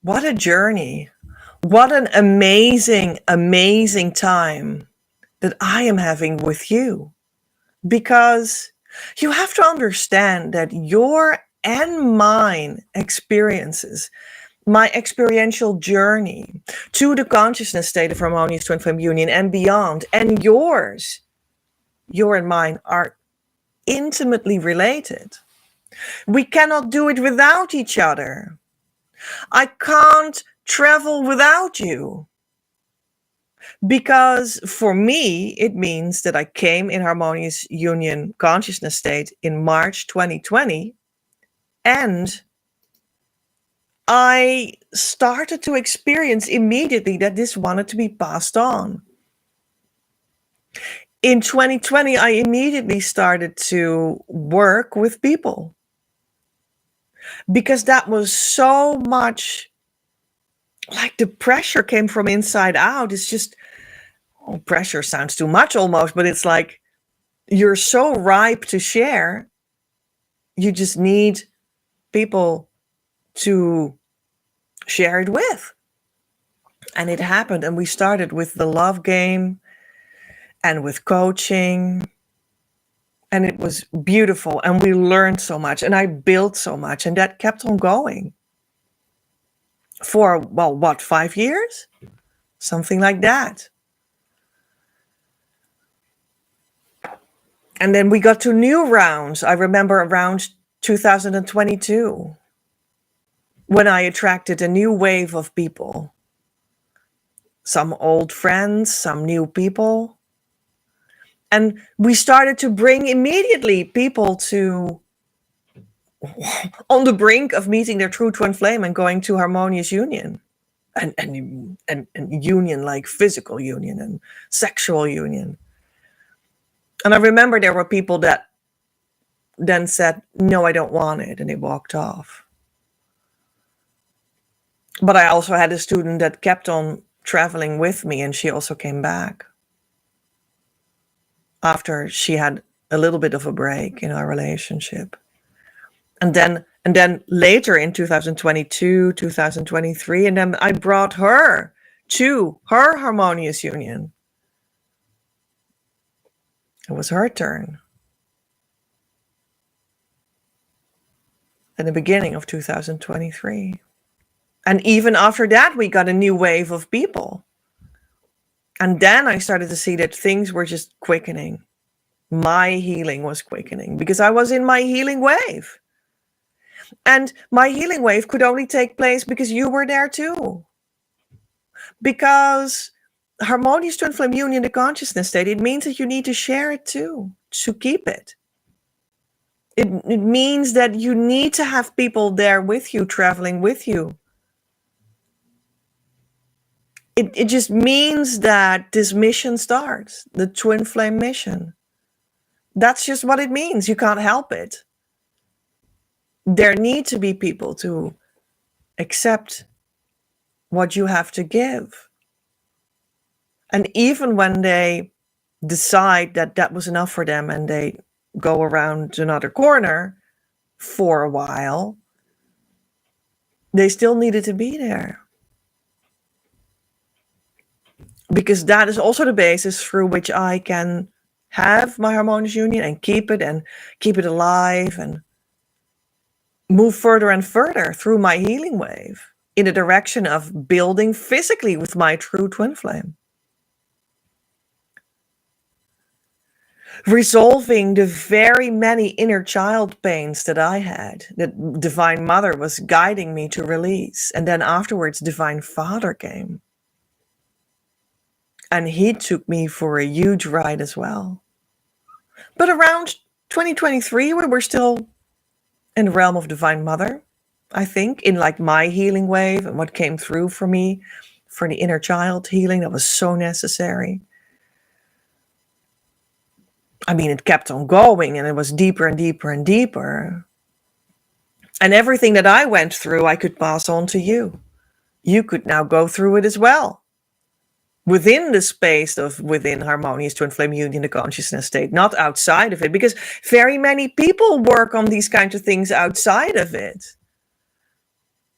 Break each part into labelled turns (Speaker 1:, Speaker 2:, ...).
Speaker 1: What a journey. What an amazing, amazing time that I am having with you. Because you have to understand that your and mine experiences, my experiential journey to the consciousness state of harmonious twin flame union and beyond, and yours, your and mine are intimately related. We cannot do it without each other. I can't travel without you. Because for me, it means that I came in harmonious union consciousness state in March 2020, and I started to experience immediately that this wanted to be passed on. In 2020, I immediately started to work with people because that was so much like the pressure came from inside out. It's just, oh, pressure sounds too much almost, but it's like you're so ripe to share. You just need people to share it with. And it happened. And we started with the love game and with coaching. And it was beautiful. And we learned so much. And I built so much. And that kept on going for, well, what, 5 years? Something like that. And then we got to new rounds. I remember around 2022 when I attracted a new wave of people. Some old friends, some new people. And we started to bring immediately people to on the brink of meeting their true twin flame and going to harmonious union. And union like physical union and sexual union. And I remember there were people that then said, no, I don't want it. And they walked off. But I also had a student that kept on traveling with me, and she also came back after she had a little bit of a break in our relationship. And then later in 2022, 2023, and then I brought her to her harmonious union. It was her turn. At the beginning of 2023. And even after that, we got a new wave of people. And then I started to see that things were just quickening. My healing was quickening because I was in my healing wave. And my healing wave could only take place because you were there too. Because harmonious twin flame union, the consciousness state, it means that you need to share it too, to keep it. It means that you need to have people there with you, traveling with you. It just means that this mission starts, the twin flame mission. That's just what it means. You can't help it. There need to be people to accept what you have to give. And even when they decide that that was enough for them and they go around another corner for a while, they still needed to be there. Because that is also the basis through which I can have my harmonious union and keep it alive and move further and further through my healing wave in the direction of building physically with my true twin flame. Resolving the very many inner child pains that I had, that Divine Mother was guiding me to release. And then afterwards, Divine Father came. And he took me for a huge ride as well. But around 2023, we were still in the realm of Divine Mother, I think, in like my healing wave and what came through for me for the inner child healing that was so necessary. I mean, it kept on going and it was deeper and deeper and deeper. And everything that I went through, I could pass on to you. You could now go through it as well. Within the space of within harmonious twin flame union, the consciousness state, not outside of it, because very many people work on these kinds of things outside of it.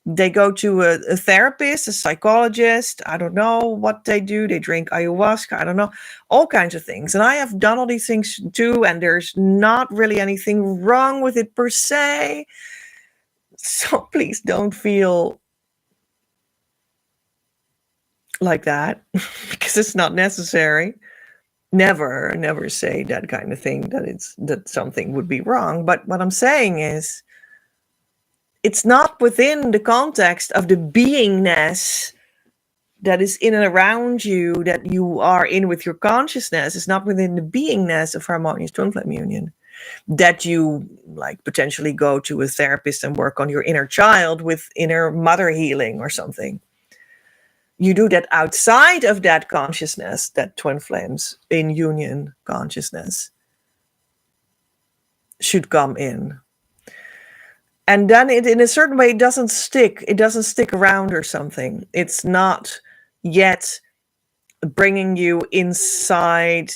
Speaker 1: They go to a therapist, a psychologist. I don't know what they do. They drink ayahuasca. I don't know, all kinds of things. And I have done all these things too. And there's not really anything wrong with it per se. So please don't feel like that because it's not necessary. Never say that kind of thing, that something would be wrong. But what I'm saying is, it's not within the context of the beingness that is in and around you, that you are in with your consciousness. It's not within the beingness of harmonious twin flame union that you like potentially go to a therapist and work on your inner child with inner mother healing or something. You do that outside of that consciousness, that twin flames in union consciousness should come in. And then it, in a certain way, it doesn't stick around or something. It's not yet bringing you inside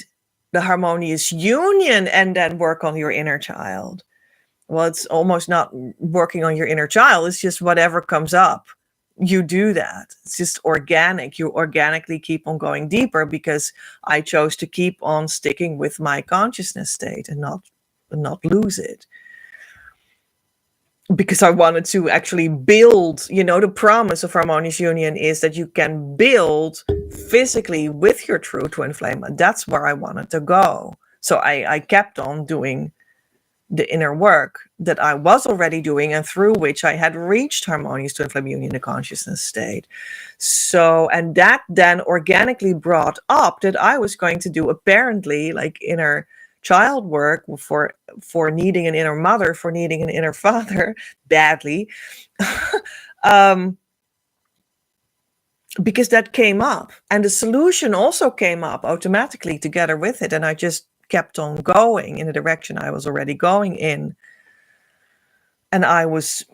Speaker 1: the harmonious union and then work on your inner child. Well, it's almost not working on your inner child. It's just whatever comes up, you do that. It's just organic. You organically keep on going deeper because I chose to keep on sticking with my consciousness state and not lose it. Because I wanted to actually build, the promise of harmonious union is that you can build physically with your true twin flame. And that's where I wanted to go. So I kept on doing the inner work that I was already doing and through which I had reached harmonious twin flame union, the consciousness state. So, and that then organically brought up that I was going to do apparently like inner child work for needing an inner mother, for needing an inner father badly, because that came up, and the solution also came up automatically together with it, and I just kept on going in the direction I was already going in. And I was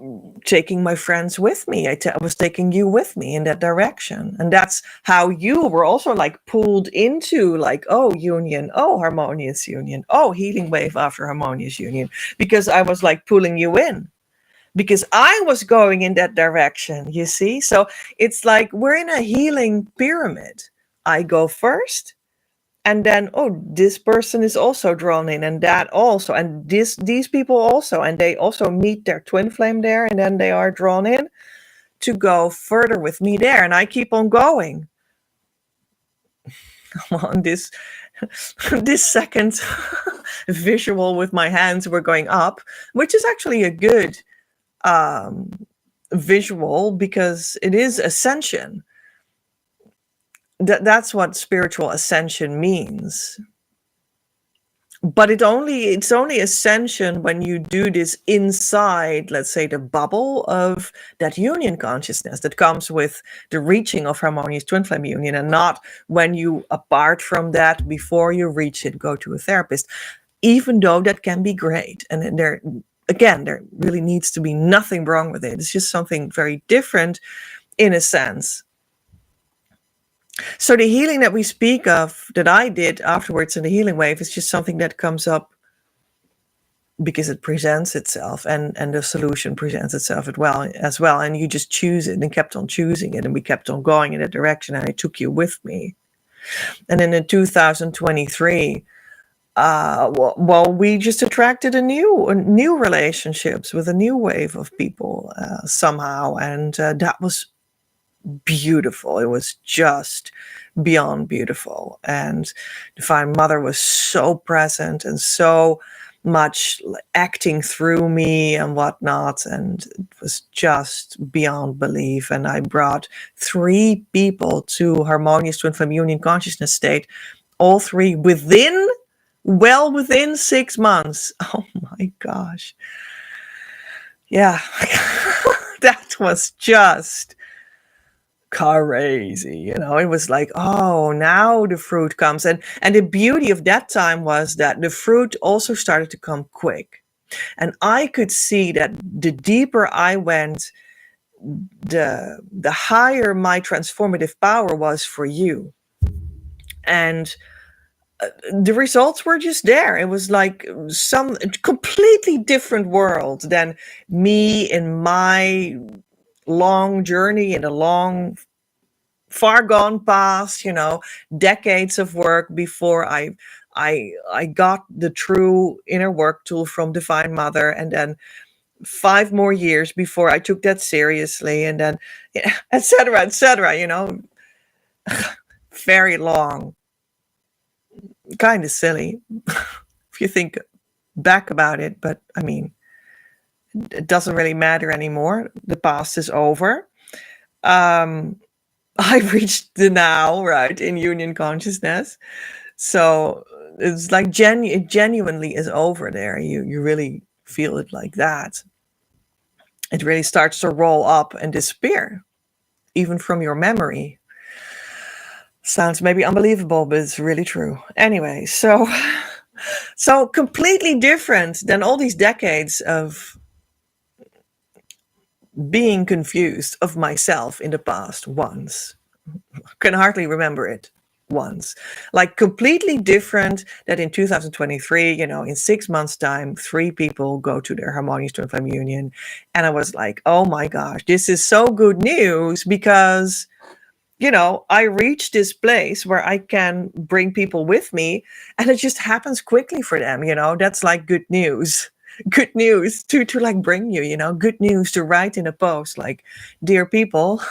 Speaker 1: taking my friends with me. I was taking you with me in that direction. And that's how you were also like pulled into like, oh, union, oh, harmonious union, oh, healing wave after harmonious union. Because I was like pulling you in. Because I was going in that direction, you see? So it's like we're in a healing pyramid. I go first. And then, oh, this person is also drawn in, and that also, and these people also, and they also meet their twin flame there, and then they are drawn in to go further with me there, and I keep on going. On this second visual with my hands, we're going up, which is actually a good visual because it is ascension. That's what spiritual ascension means. But it's only ascension when you do this inside, let's say, the bubble of that union consciousness that comes with the reaching of harmonious twin flame union, and not when you, apart from that, before you reach it, go to a therapist, even though that can be great. And there really needs to be nothing wrong with it. It's just something very different in a sense. So the healing that we speak of, that I did afterwards in the healing wave, is just something that comes up because it presents itself, and the solution presents itself as well. And you just choose it and kept on choosing it, and we kept on going in that direction, and I took you with me. And then in 2023, we just attracted a new relationships with a new wave of people somehow, and that was beautiful. It was just beyond beautiful. And Divine Mother was so present and so much acting through me and whatnot. And it was just beyond belief. And I brought 3 people to harmonious twin flame union consciousness state, all 3 within 6 months. Oh my gosh. Yeah. That was just crazy. It was like, oh, now the fruit comes. And the beauty of that time was that the fruit also started to come quick. And I could see that the deeper I went, the higher my transformative power was for you. And the results were just there. It was like some completely different world than me in my long journey in a long, far gone past, decades of work before I got the true inner work tool from Divine Mother, and then 5 more years before I took that seriously, and then etc., etc., very long, kind of silly if you think back about it, but I mean, it doesn't really matter anymore. The past is over. I reached the now, right, in union consciousness. So it's like it genuinely is over there. You really feel it like that. It really starts to roll up and disappear, even from your memory. Sounds maybe unbelievable, but it's really true. Anyway, so completely different than all these decades of being confused of myself in the past once. Can hardly remember it once. Like completely different that in 2023, in 6 months' time, 3 people go to their harmonious twin flame union. And I was like, oh my gosh, this is so good news, because I reached this place where I can bring people with me, and it just happens quickly for them. That's like good news. Good news to like bring you, good news to write in a post like, dear people,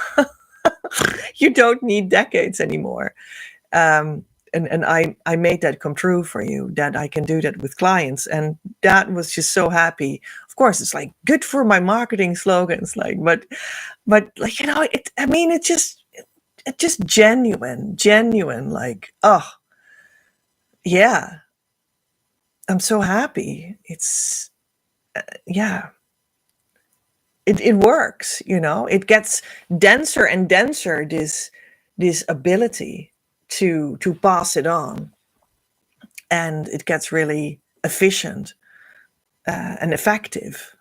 Speaker 1: you don't need decades anymore. And I made that come true for you, that I can do that with clients. And that was just so happy. Of course, it's like good for my marketing slogans, like, but like, it's just genuine, like, oh yeah, I'm so happy. It's yeah, it works, it gets denser and denser, this ability to pass it on, and it gets really efficient and effective.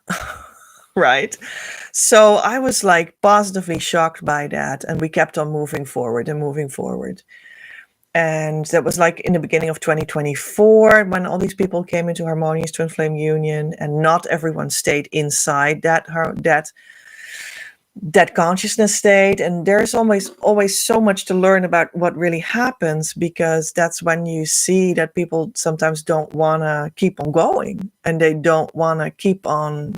Speaker 1: Right? So I was like positively shocked by that, and we kept on moving forward. And that was like in the beginning of 2024, when all these people came into harmonious twin flame union, and not everyone stayed inside that consciousness state. And there's always so much to learn about what really happens, because that's when you see that people sometimes don't want to keep on going, and they don't want to keep on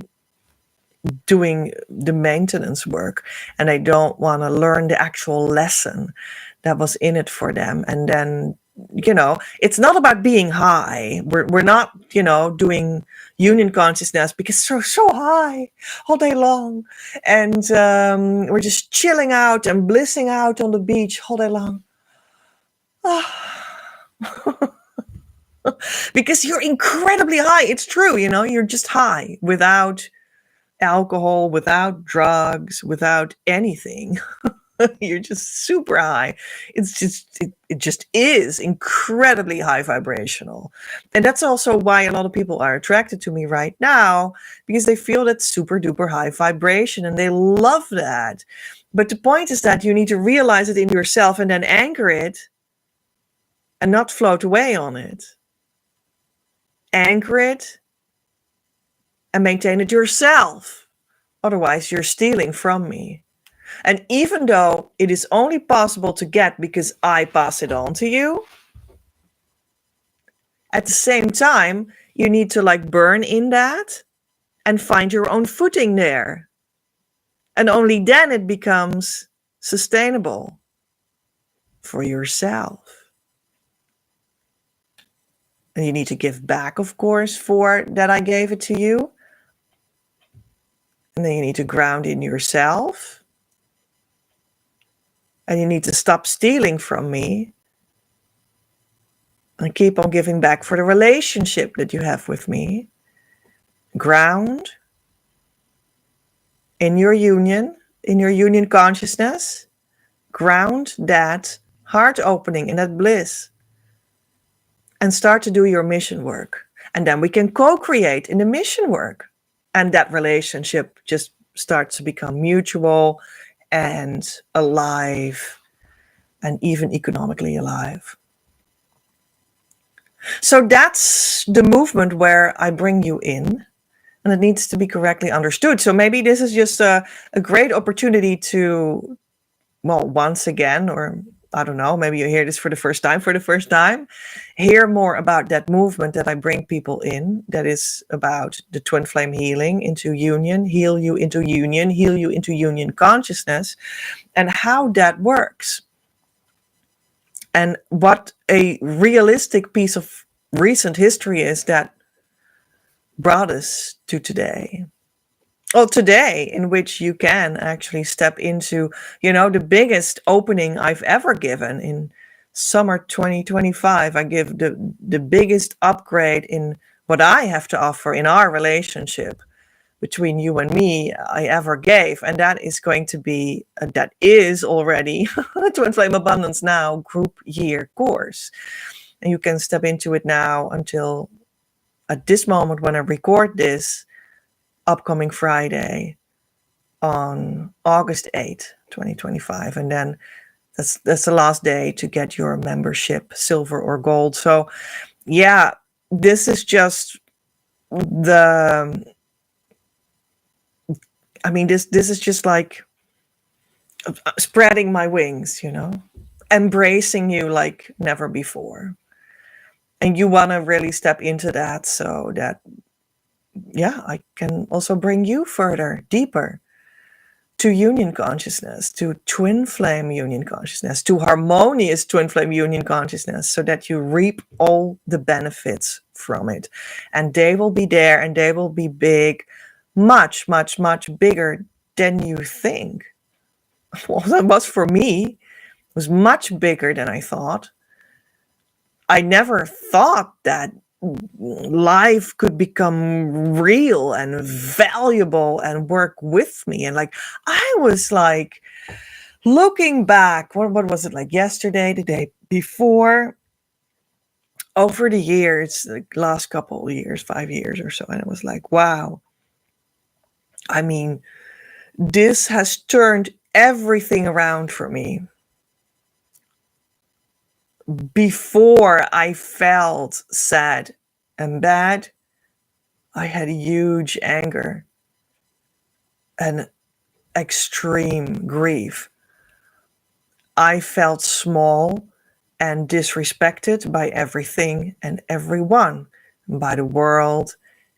Speaker 1: doing the maintenance work, and they don't want to learn the actual lesson that was in it for them. And then, it's not about being high. We're not, doing union consciousness because it's so high all day long. And we're just chilling out and blissing out on the beach all day long. Because you're incredibly high. It's true, you're just high without alcohol, without drugs, without anything. You're just super high. It's just it just is incredibly high vibrational. And that's also why a lot of people are attracted to me right now, because they feel that super duper high vibration and they love that. But the point is that you need to realize it in yourself and then anchor it and not float away on it. Anchor it and maintain it yourself. Otherwise, you're stealing from me. And even though it is only possible to get because I pass it on to you, at the same time, you need to like burn in that and find your own footing there. And only then it becomes sustainable for yourself. And you need to give back, of course, for that I gave it to you. And then you need to ground in yourself. And you need to stop stealing from me and keep on giving back for the relationship that you have with me. Ground in your union consciousness. Ground that heart opening and that bliss. And start to do your mission work. And then we can co-create in the mission work. And that relationship just starts to become mutual and alive, and even economically alive. So that's the movement where I bring you in. and it needs to be correctly understood. So maybe this is just a great opportunity to, well, once again, or I don't know, maybe you hear this for the first time, hear more about that movement that I bring people in, that is about the twin flame healing into union, heal you into union consciousness, and how that works. And what a realistic piece of recent history is that brought us to today. Well, today, in which you can actually step into, the biggest opening I've ever given in summer 2025. I give the biggest upgrade in what I have to offer in our relationship between you and me I ever gave. And that is going to be, that is already a Twin Flame Abundance Now group year course. And you can step into it now until at this moment when I record this, upcoming Friday on August 8th, 2025. And then that's the last day to get your membership, silver or gold. So yeah, this is just this is just like spreading my wings, embracing you like never before. And you want to really step into that so that, I can also bring you further, deeper to union consciousness, to twin flame union consciousness, to harmonious twin flame union consciousness, so that you reap all the benefits from it. And they will be there, and they will be big, much, much, much bigger than you think. Well, that was for me. It was much bigger than I thought. I never thought that life could become real and valuable and work with me. And I was looking back, what was it like yesterday, the day before, over the years, the last couple of years, 5 years or so. And it was like, wow. I mean, this has turned everything around for me. Before I felt sad and bad, I had huge anger and extreme grief. I felt small and disrespected by everything and everyone, by the world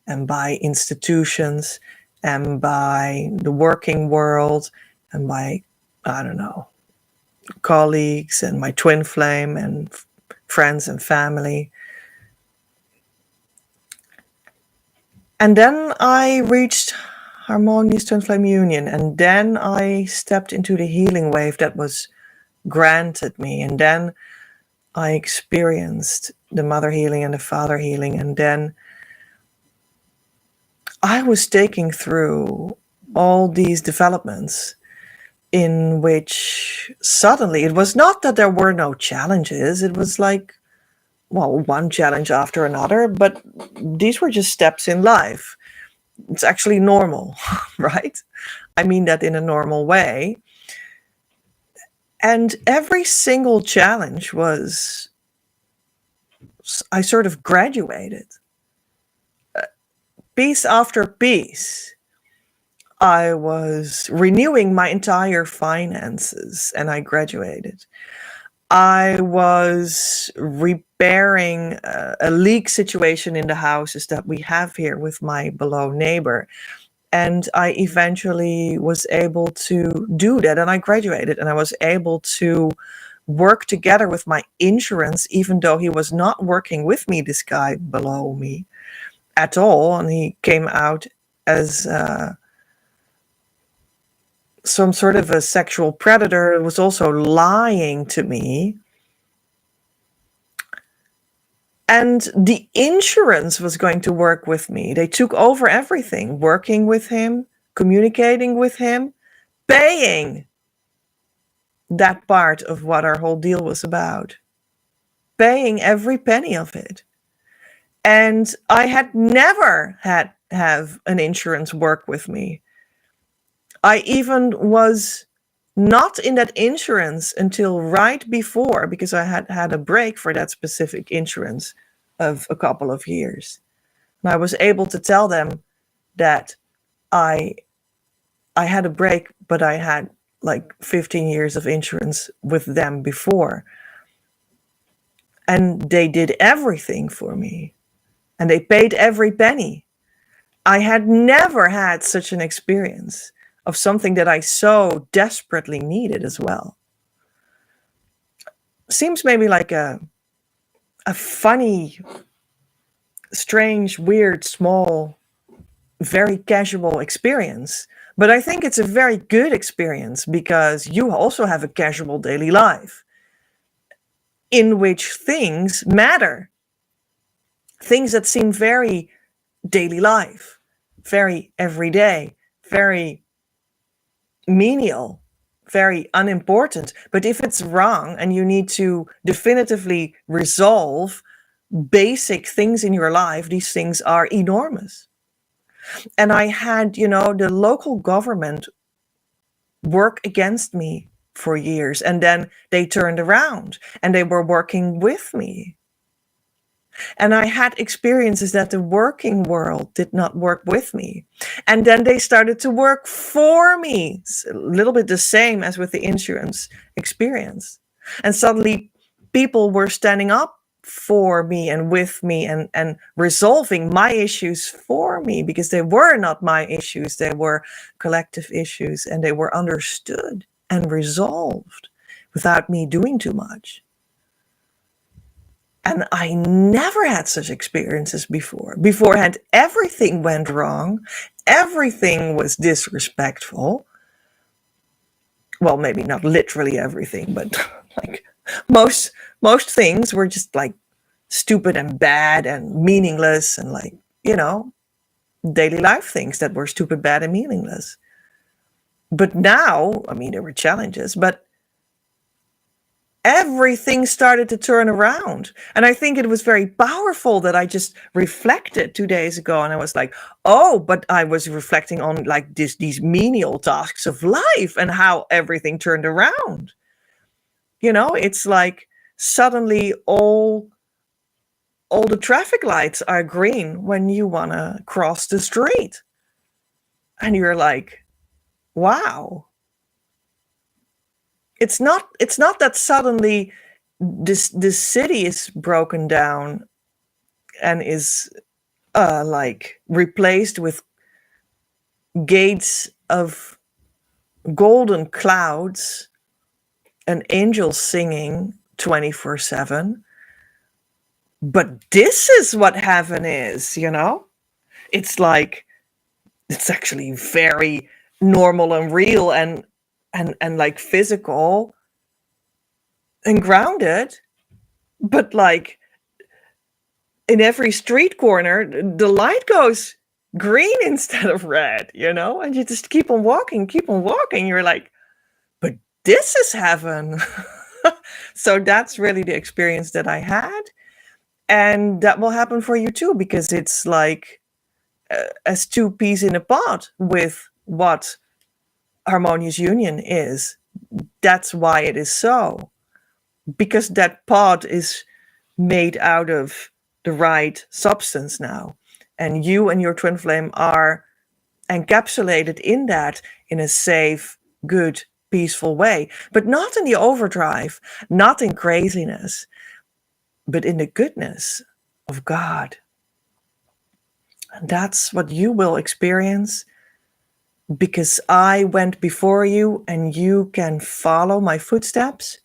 Speaker 1: and by institutions and by the working world and by, I don't know, colleagues and my twin flame and friends and family. And then I reached harmonious twin flame union, and then I stepped into the healing wave that was granted me, and then I experienced the mother healing and the father healing, and then I was taking through all these developments in which suddenly it was not that there were no challenges. It was like, well, one challenge after another, but these were just steps in life. It's actually normal, right? I mean that in a normal way. And every single challenge was, I sort of graduated. Piece after piece. I was renewing my entire finances and I graduated. I was repairing a leak situation in the houses that we have here with my below neighbor. And I eventually was able to do that, and I graduated, and I was able to work together with my insurance, even though he was not working with me, this guy below me, at all. And he came out as some sort of a sexual predator who was also lying to me. And the insurance was going to work with me. They took over everything, working with him, communicating with him, paying that part of what our whole deal was about, paying every penny of it. And I had never have an insurance work with me. I even was not in that insurance until right before, because I had a break for that specific insurance of a couple of years. And I was able to tell them, that I had a break, but I had like 15 years of insurance with them before. And they did everything for me. And they paid every penny. I had never had such an experience of something that I so desperately needed as well. Seems maybe like a funny, strange, weird, small, very casual experience. But I think it's a very good experience because you also have a casual daily life in which things matter. Things that seem very daily life, very everyday, very menial, very unimportant. But if it's wrong and you need to definitively resolve basic things in your life, these things are enormous. And I had, the local government work against me for years, and then they turned around and they were working with me. And I had experiences that the working world did not work with me. And then they started to work for me. It's a little bit the same as with the insurance experience. And suddenly people were standing up for me and with me and resolving my issues for me, because they were not my issues. They were collective issues, and they were understood and resolved without me doing too much. And I never had such experiences before. Beforehand, everything went wrong. Everything was disrespectful. Well, maybe not literally everything, but like most things were just like stupid and bad and meaningless, and like, daily life things that were stupid, bad, and meaningless. But now, I mean, there were challenges, but everything started to turn around. And I think it was very powerful that I just reflected 2 days ago, and I was like, oh, but I was reflecting on like these menial tasks of life and how everything turned around. It's like suddenly all the traffic lights are green when you want to cross the street. And you're like, wow. It's not that suddenly this city is broken down and is like replaced with gates of golden clouds and angels singing 24/7. But this is what heaven is, It's like, it's actually very normal and real and like physical and grounded. But like in every street corner, the light goes green instead of red, and you just keep on walking. You're like, but this is heaven. So that's really the experience that I had. And that will happen for you too, because it's like as two peas in a pod with what harmonious union is. That's why it is so. Because that pod is made out of the right substance now. And you and your twin flame are encapsulated in that in a safe, good, peaceful way. But not in the overdrive, not in craziness, but in the goodness of God. And that's what you will experience, because I went before you and you can follow my footsteps,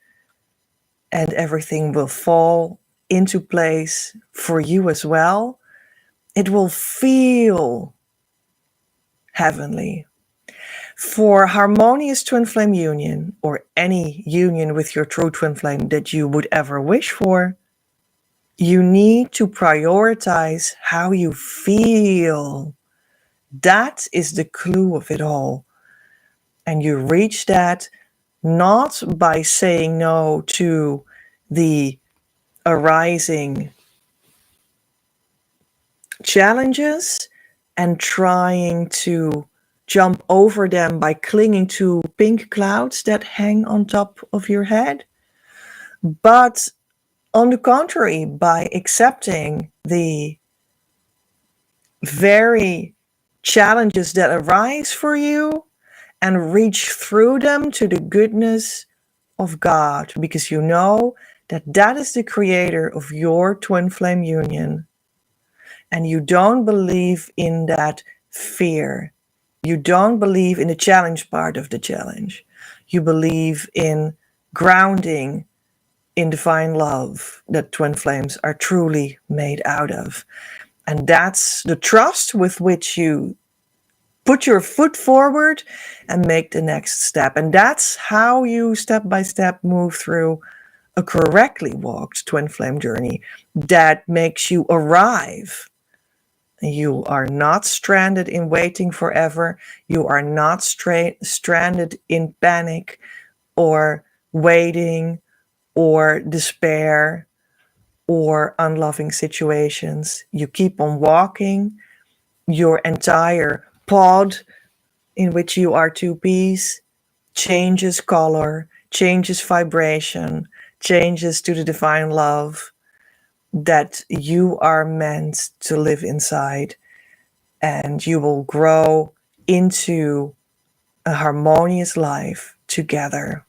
Speaker 1: and everything will fall into place for you as well. It will feel heavenly. For harmonious twin flame union, or any union with your true twin flame that you would ever wish for, you need to prioritize how you feel. That is the clue of it all. And you reach that not by saying no to the arising challenges and trying to jump over them by clinging to pink clouds that hang on top of your head, but on the contrary, by accepting the very challenges that arise for you and reach through them to the goodness of God, because you know that that is the creator of your twin flame union. And you don't believe in that fear. You don't believe in the challenge part of the challenge. You believe in grounding in divine love that twin flames are truly made out of. And that's the trust with which you put your foot forward and make the next step. And that's how you step by step move through a correctly walked twin flame journey that makes you arrive. You are not stranded in waiting forever. You are not stranded in panic or waiting or despair or unloving situations. You keep on walking. Your entire pod in which you are two piece changes color, changes vibration, changes to the divine love that you are meant to live inside. And you will grow into a harmonious life together.